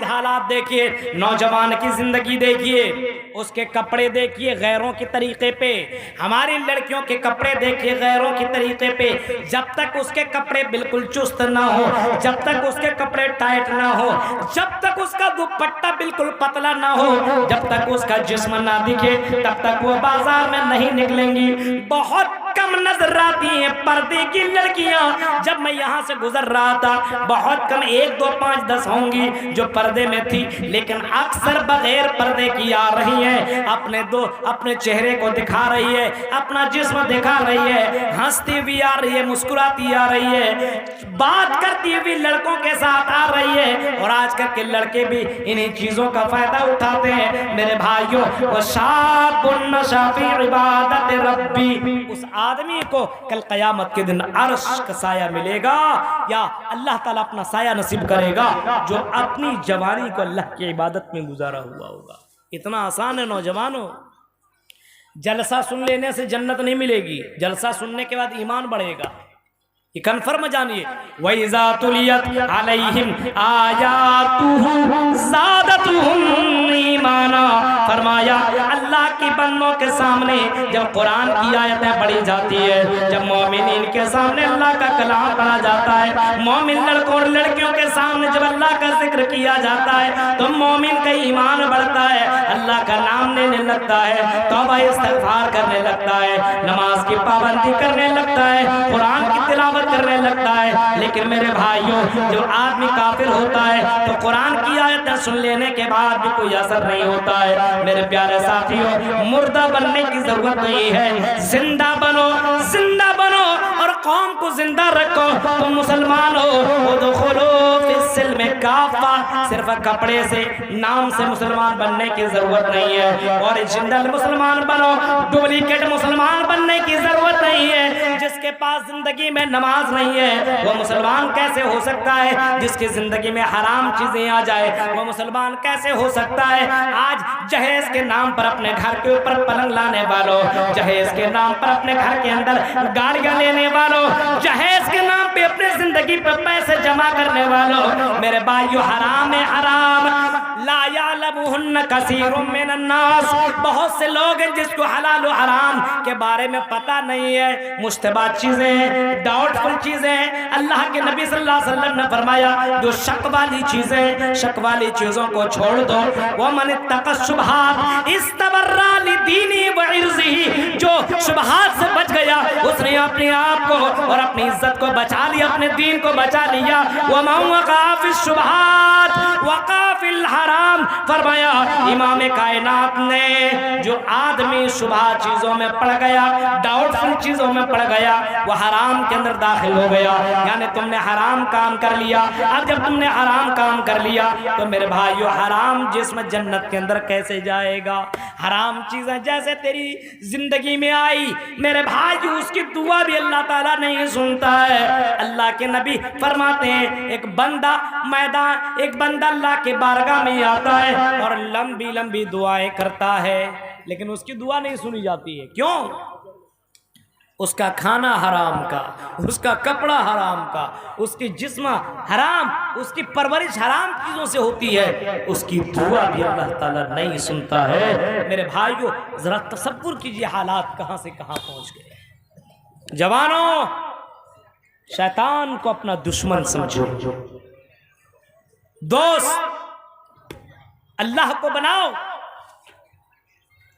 کے حالات دیکھیے، نوجوان کی زندگی دیکھیے، اس کے کپڑے دیکھیے غیروں کے طریقے پہ، ہماری لڑکیوں کے کپڑے دیکھیے غیروں کے طریقے پہ۔ جب تک اس کے کپڑے بالکل چست نہ ہو، جب تک اس کے کپڑے ٹائٹ نہ ہو، جب تک اس کا دوپٹہ بالکل پتلا نہ ہو، جب تک اس کا جسم نہ دکھے، تب تک وہ بازار میں نہیں نکلیں گی۔ بہت کم نظر آتی ہیں پردے کی لڑکیاں۔ جب میں یہاں سے گزر رہا تھا بہت کم 1 2 5 10 ہوں گی جو پردے میں تھی، لیکن اکثر بغیر پردے کی آ رہی ہیں، اپنے چہرے کو دکھا رہی ہے، اپنا جسم دکھا رہی ہے، ہنستی بھی آ رہی ہے، مسکراتی آ رہی ہے، بات کرتی ہوئی لڑکوں کے ساتھ آ رہی ہے۔ اور آج کل کے لڑکے بھی انہی چیزوں کا فائدہ اٹھاتے ہیں۔ میرے بھائیوں، وَشَابٌ نَشَأَ فِي عِبَادَةِ رَبِّهِ، اس آدمی کو کل قیامت کے دن عرش کا سایہ ملے گا، یا اللہ تعالیٰ اپنا سایہ نصیب کرے گا، جو اپنی جوانی کو اللہ کی عبادت میں گزارا ہوا ہوگا۔ اتنا آسان ہے نوجوانوں، جلسہ سن لینے سے جنت نہیں ملے گی، جلسہ سننے کے بعد ایمان بڑھے گا، یہ کنفرم جانیے۔ وَإِذَا تُلِيَتْ عَلَيْهِمْ آيَاتُهُ زَادَتْهُمْ إِيمَانًا، فرمایا اللہ کی بندوں کے سامنے جب قرآن کی آیتیں پڑھی جاتی ہے، جب مومنین کے سامنے اللہ کا کلام پڑھا جاتا ہے، مومن لڑکوں اور لڑکیوں کے سامنے جب اللہ کا ذکر کیا جاتا ہے تو مومن کا ایمان بڑھتا ہے، اللہ کا نام لینے لگتا ہے، توبہ استغفار کرنے لگتا ہے، نماز کی پابندی کرنے لگتا ہے، قرآن کی تلاوت کرنے لگتا ہے۔ لیکن میرے بھائیوں، جو آدمی کافر ہوتا ہے تو قرآن کی آیتیں سن لینے کے بعد بھی کوئی اثر نہیں ہوتا ہے۔ میرے پیارے ساتھیوں، مردہ بننے کی ضرورت نہیں ہے، زندہ بنو، زندہ بنو اور قوم کو زندہ رکھو۔ تم مسلمان ہو، ادخلوا فی السلم کافہ، صرف کپڑے سے، نام سے مسلمان بننے کی ضرورت نہیں ہے، اوریجنل مسلمان بنو، ڈپلیکیٹ مسلمان بننے کی ضرورت نہیں ہے۔ جس کے پاس زندگی میں نماز نہیں ہے وہ مسلمان کیسے ہو سکتا ہے؟ جس کی زندگی میں حرام چیزیں آ جائے وہ مسلمان کیسے ہو سکتا ہے؟ آج جہیز کے نام پر اپنے گھر کے اوپر پلنگ لانے والوں، جہیز کے نام پر اپنے گھر کے اندر گاڑیاں لینے والوں، جہیز کے نام پہ اپنے زندگی پر پیسے جمع کرنے والوں، میرے بھائیو، حرام ہے، حرام لا یعلمہن کثیر من الناس، بہت سے لوگ ہیں جس کو حلال و حرام کے بارے میں پتہ نہیں ہے، مشتبہات چیزیں، ڈاؤٹ فل چیزیں۔ اللہ کے نبی صلی اللہ علیہ وسلم نے فرمایا جو شک والی چیزیں، شک والی چیزوں کو چھوڑ دو۔ وَمَنِ اتَّقَى الشُّبْهَاتِ اسْتَبَرَّ لِدِينِهِ وَعِرْضِهِ، جو شبہات سے بچ گیا اس نے اپنے آپ کو اور اپنی عزت کو بچا لیا، اپنے دین کو بچا لیا۔ وَمَنْ وَقَعَ فِي الشُّبْهَاتِ وَقَعَ فِي الْحَرَامِ، فرمایا امام کائنات نے جو آدمی شبہ چیزوں میں پڑ گیا، ڈاؤٹ فل چیزوں میں پڑ گیا، وہ حرام کے اندر داخل ہو گیا، یعنی تم نے حرام کام کر لیا۔ اب جب تم نے حرام کام کر لیا تو میرے بھائیو، حرام جسم جنت کے اندر کیسے جائے گا؟ حرام چیزیں جیسے تیری زندگی میں آئی میرے بھائیو، اس کی دعا بھی اللہ تعالیٰ نہیں سنتا ہے۔ اللہ کے نبی فرماتے ہیں ایک بندہ اللہ کے بارگاہ میں آتا ہے اور لمبی لمبی دعائیں کرتا ہے، لیکن اس کی دعا نہیں سنی جاتی ہے۔ کیوں؟ اس کا کھانا حرام کا، اس کا کپڑا حرام کا، اس کی جسم حرام، اس کی پرورش حرام چیزوں سے ہوتی ہے، اس کی دعا بھی اللہ تعالیٰ نہیں سنتا ہے۔ میرے بھائیو، ذرا تصور کیجئے حالات کہاں سے کہاں پہنچ گئے۔ جوانوں، شیطان کو اپنا دشمن سمجھو، دوست اللہ کو بناؤ،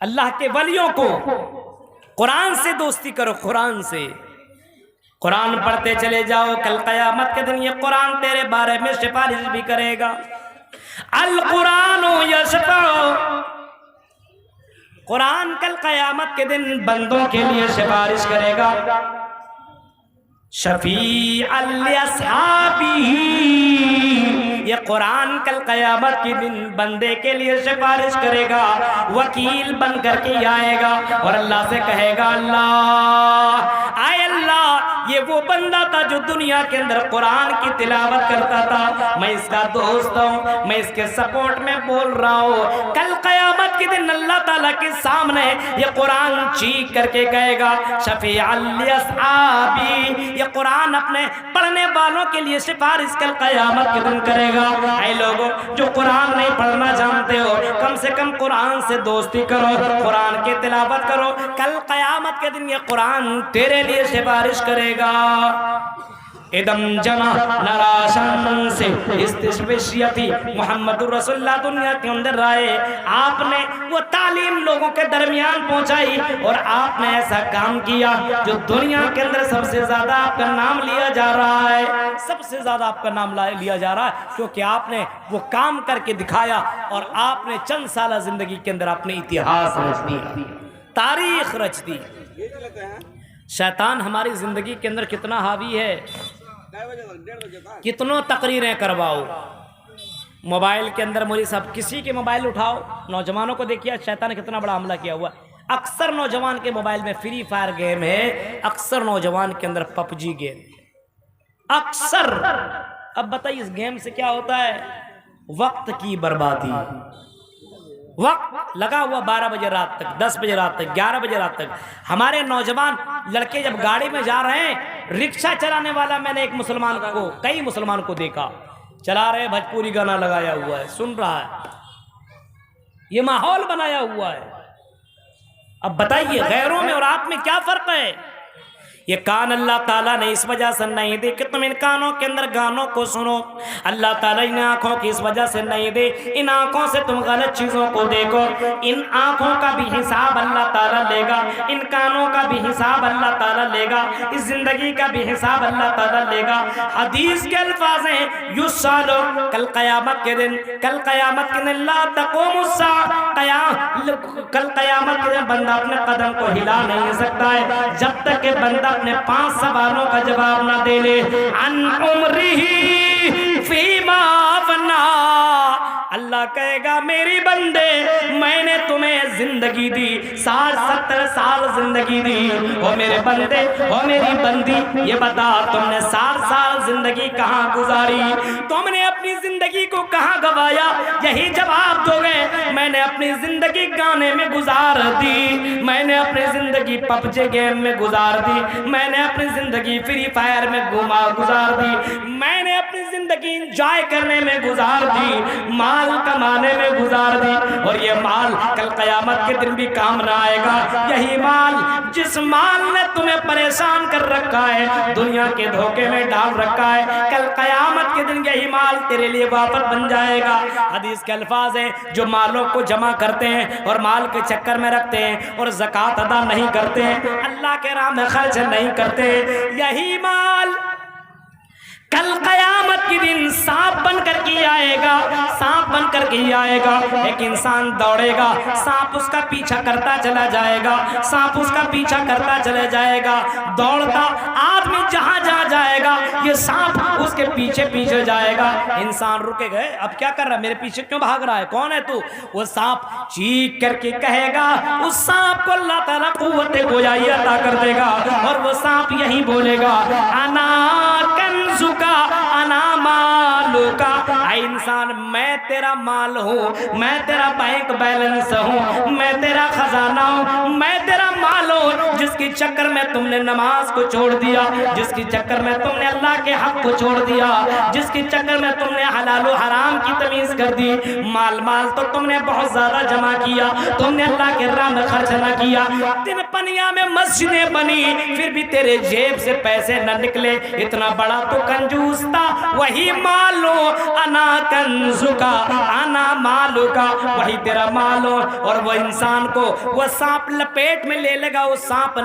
اللہ کے ولیوں کو، قرآن سے دوستی کرو، قرآن سے قرآن پڑھتے چلے جاؤ، کل قیامت کے دن یہ قرآن تیرے بارے میں سفارش بھی کرے گا۔ القرآن یشفع، قرآن کل قیامت کے دن بندوں کے لیے سفارش کرے گا۔ شفیع لاصحابہ، یہ قرآن کل قیامت کے دن بندے کے لیے سفارش کرے گا، وکیل بن کر کے آئے گا اور اللہ سے کہے گا اللہ، آئے اللہ، یہ وہ بندہ تھا جو دنیا کے اندر قرآن کی تلاوت کرتا تھا، میں اس کا دوست ہوں، میں اس کے سپورٹ میں بول رہا ہوں۔ کل قیامت کے دن اللہ تعالیٰ کے سامنے یہ قرآن چیخ کر کے کہے گا شفیع لاصحابہ، یہ قرآن اپنے پڑھنے والوں کے لیے سفارش کل قیامت کے دن کرے گا۔ گا۔ اے لوگوں جو قرآن نہیں پڑھنا جانتے ہو، کم سے کم قرآن سے دوستی کرو، قرآن کی تلاوت کرو، کل قیامت کے دن یہ قرآن تیرے لیے سفارش کرے گا۔ ادم جنا نراشن سے استشفیتی محمد رسول اللہ دنیا کے اندر آئے، آپ نے وہ تعلیم لوگوں کے درمیان پہنچائی، اور آپ نے ایسا کام کیا جو دنیا کے اندر سب سے زیادہ آپ کا نام لیا جا رہا ہے، سب سے زیادہ آپ کا نام لیا جا رہا ہے، کیونکہ آپ نے وہ کام کر کے دکھایا، اور آپ نے چند سالہ زندگی کے اندر اپنے اتہاس رچ دی، تاریخ رچ دی۔ شیطان ہماری زندگی کے اندر کتنا حاوی ہے، کتنوں تقریریں کرواؤ، موبائل کے اندر مولوی صاحب کسی کے موبائل اٹھاؤ، نوجوانوں کو دیکھیے شیطان نے کتنا بڑا حملہ کیا ہوا۔ اکثر نوجوان کے موبائل میں فری فائر گیم ہے، اکثر نوجوان کے اندر پب جی گیم، اکثر۔ اب بتائیے اس گیم سے کیا ہوتا ہے؟ وقت کی بربادی، وقت لگا ہوا 12 بجے رات تک، 10 بجے رات تک، 11 بجے رات تک۔ ہمارے نوجوان لڑکے جب گاڑی میں جا رہے ہیں، رکشہ چلانے والا میں نے ایک مسلمان کو، کئی مسلمان کو دیکھا، چلا رہے بھوجپوری گانا لگایا ہوا ہے، سن رہا ہے، یہ ماحول بنایا ہوا ہے۔ اب بتائیے غیروں میں اور آپ میں کیا فرق ہے؟ یہ کان اللہ تعالیٰ نے اس وجہ سے نہیں دے کہ تم ان کانوں کے اندر گانوں کو سنو، اللہ تعالیٰ ان آنکھوں کی اس وجہ سے نہیں دے ان آنکھوں سے تم غلط چیزوں کو دیکھو، ان آنکھوں کا بھی حساب اللہ تعالیٰ لے گا، ان کانوں کا بھی حساب اللہ تعالیٰ لے گا، اس زندگی کا بھی حساب اللہ تعالیٰ لے گا۔ حدیث کے الفاظ ہیں یسالو، کل قیامت کے دن، کل قیامت کے دن لا تقوم الساعہ، کل قیامت کے دن بندہ اپنے قدم کو ہلا نہیں سکتا ہے جب تک کہ بندہ اپنے 5 سوالوں کا جواب نہ دے لے۔ عن عمرہ فیما افنا، اللہ کہے گا میری بندے میں نے تمہیں زندگی دی، 60-70 سال زندگی دی، او میرے بندے او میری بندی یہ بتا تم نے 60 سال زندگی کہاں گزاری، تم نے اپنی زندگی کو کہاں گوایا؟ یہی جواب دو گے میں نے اپنی زندگی گانے میں گزار دی، میں نے اپنی زندگی پب جی گیم میں گزار دی، میں نے اپنی زندگی فری فائر میں گزار دی، میں نے اپنی زندگی انجوائے کرنے میں گزار دی، مال کمانے میں گزار دی، اور یہ مال کل قیامت کے دن بھی کام نہ آئے گا۔ یہی مال جس مال نے تمہیں پریشان کر رکھا ہے، دنیا کے دھوکے میں ڈال رکھا ہے، کل قیامت کے دن یہی مال تیرے لیے واپس بن جائے گا۔ حدیث کے الفاظ ہیں جو مالوں کو جمع کرتے ہیں اور مال کے چکر میں رکھتے ہیں اور زکوٰۃ ادا نہیں کرتے ہیں، اللہ کے راہ میں خرچ نہیں کرتے، یہی مال کل قیامت کے دن سانپ بن کر کے آئے گا، سانپ بن کر کے آئے گا۔ ایک انسان دوڑے گا، سانپ اس کا پیچھا کرتا چلا جائے گا، سانپ اس کا پیچھا کرتا چلا جائے گا، دوڑتا آدمی جہاں جہاں جائے گا یہ سانپ اس کے پیچھے پیچھے جائے گا۔ انسان رکے گئے، اب کیا کر رہا ہے، میرے پیچھے کیوں بھاگ رہا ہے، کون ہے تو؟ وہ سانپ چیخ کر کے کہے گا، اس سانپ کو اللہ تعالیٰ قوت گویائی عطا کر دے گا، اور وہ سانپ یہی بولے گا انا کنزک انا مالکا، اے انسان میں تیرا مال ہوں، میں تیرا بینک بیلنس ہوں، میں تیرا خزانہ ہوں، میں تیرا مال ہوں، جس کی چکر میں تم نے نماز کو چھوڑ دیا، جس کی چکر میں تم نے اللہ کے حق کو چھوڑ دیا، جس کی چکر میں تم نے حلال و حرام کی تمیز کر دی۔ مال تو تم نے بہت زیادہ جمع کیا، تم نے اللہ کے راہ میں خرچ نہ کیا، تن پنیا میں مسجدیں بنی پھر بھی تیرے جیب سے پیسے نہ نکلے، اتنا بڑا تو کنجوس تھا۔ وہی مالو انا کنزکا انا مالکا، وہی تیرا مالو، اور وہ انسان کو وہ سانپ لپیٹ میں لے لے گا، وہ سانپ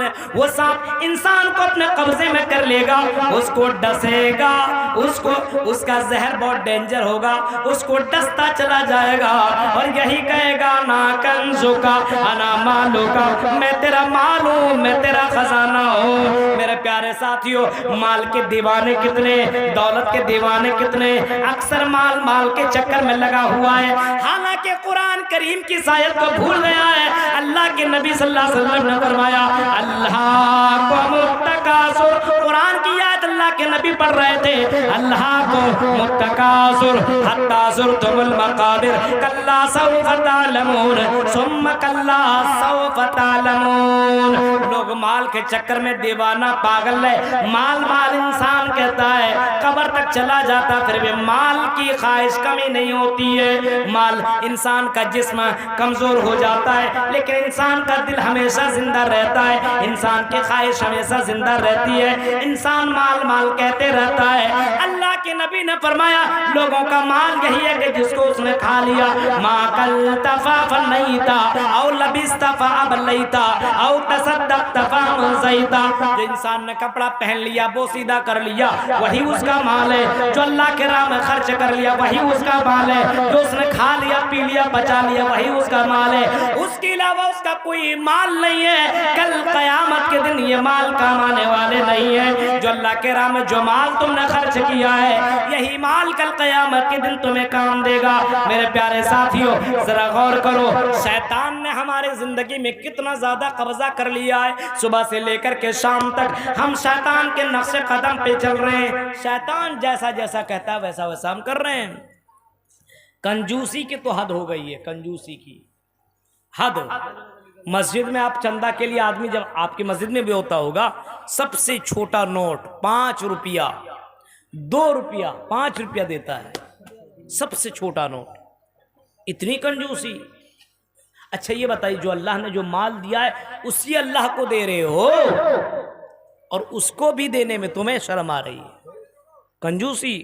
انسان کو اپنے قبضے میں کر لے گا، اس کو ڈسے گا، اس کا زہر بہت ڈینجر ہوگا، اس کو ڈستا چلا جائے گا، اور یہی کہے گا انا کنزکا انا مالکا، میں تیرا مال ہوں، میں تیرا خزانہ ہوں۔ میرے پیارے ساتھیوں، مال کے دیوانے کتنے، دولت کے دیوانے کتنے، اکثر مال کے چکر میں لگا ہوا ہے، حالانکہ قرآن کریم کی آیت کو بھول گیا ہے۔ اللہ کے نبی صلی اللہ علیہ وسلم نے فرمایا اللہ کو متکاثر، قرآن کی آیت اللہ کے نبی پڑھ رہے تھے، اللہ کو متکاثر حتی زرتم المقابر کلا سوف تعلمون ثم کلا سوف تعلمون۔ لوگ مال کے چکر میں دیوانہ پاگل ہے، مال مال انسان کہتا ہے، قبر تک چلا جاتا پھر بھی مال کی خواہش کمی نہیں ہوتی ہے۔ مال انسان کا جسم کمزور ہو جاتا ہے لیکن انسان کا دل ہمیشہ زندہ رہتا ہے، انسان کی خواہش ہمیشہ زندہ رہتی ہے، انسان مال مال کہتے رہتا ہے۔ اللہ کے نبی نے فرمایا لوگوں کا مال یہی ہے کہ جس کو اس نے کھا لیا، ما کلت فافنیت او لبست فابلیت او تصدقت فامضیت، جو انسان نے کپڑا پہن لیا بوسیدہ کر لیا وہی اس کا مال ہے، جو اللہ کے راہ میں خرچ کر لیا وہی اس کا مال ہے، جو اس نے کھا لیا پی لیا بچا لیا وہی اس کا مال ہے، اس کے علاوہ اس کا کوئی مال نہیں ہے۔ کل قیامت کے دن یہ مال کام آنے والے نہیں ہیں۔ جو اللہ کے راہ میں جو مال تم نے خرچ کیا ہے یہی مال کل قیامت کے دن تمہیں کام دے گا۔ میرے پیارے ساتھیوں ذرا غور کرو، شیطان نے ہماری زندگی میں کتنا زیادہ قبضہ کر لیا ہے، صبح سے لے کر کے شام تک ہم شیطان کے نقش قدم پہ چل رہے ہیں، شیطان جیسا جیسا کہتا ہے ویسا ویسا ہم کر رہے ہیں۔ کنجوسی کی تو حد ہو گئی ہے، کنجوسی کی حد۔ مسجد میں آپ چندہ کے لیے آدمی جب آپ کی مسجد میں بھی ہوتا ہوگا، سب سے چھوٹا نوٹ 5 روپیہ 2 روپیہ 5 روپیہ دیتا ہے، سب سے چھوٹا نوٹ، اتنی کنجوسی۔ اچھا یہ بتائیے جو اللہ نے جو مال دیا ہے اسی اللہ کو دے رہے ہو اور اس کو بھی دینے میں تمہیں شرم آ رہی ہے، کنجوسی۔